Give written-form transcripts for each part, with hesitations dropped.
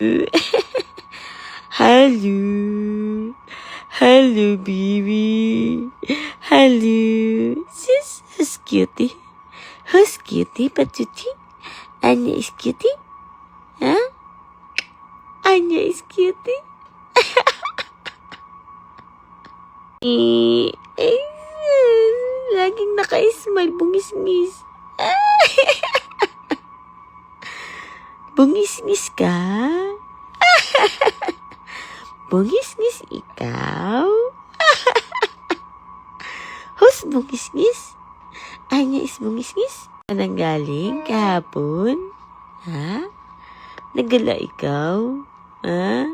Hello. Hello, baby. Hello. Who's cutie? Who's cutie, Patuti? Anya is cutie? Huh? Anya is cutie? Laging naka-smile, bungis-ngis. Bungis-ngis ka? Bungis-ngis ikaw? Who's bungis-ngis? Anya is bungis-ngis? Anong galing kahapon? Ha? Nagala ikaw? Ha?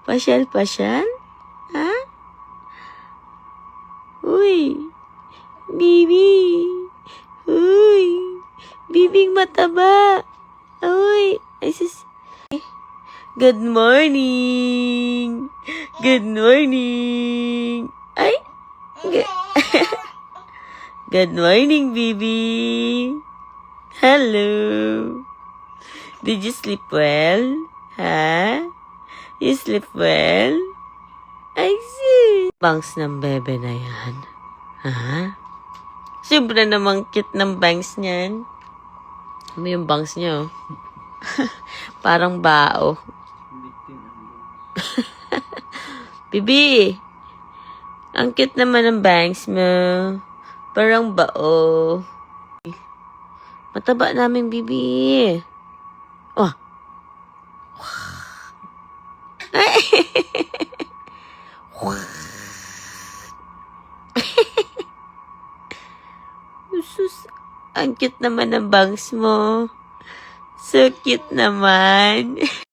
Pasyal-pasyal? Ha? Uy! Bibi! Uy! Bibing mataba! Uy! Ay, sus... Good morning! Good morning! Ay! Good morning, baby! Hello! Did you sleep well? Ha? You sleep well? I see! Bangs ng bebe na yan. Ha? Siyempre namang cute ng bangs niyan. Ano yung bangs niyo? Parang bao. Bibi! Ang cute naman ng bangs mo. Parang bao. Mataba namin, bibi. Oh. Sus, ang cute naman ng bangs mo. So cute naman.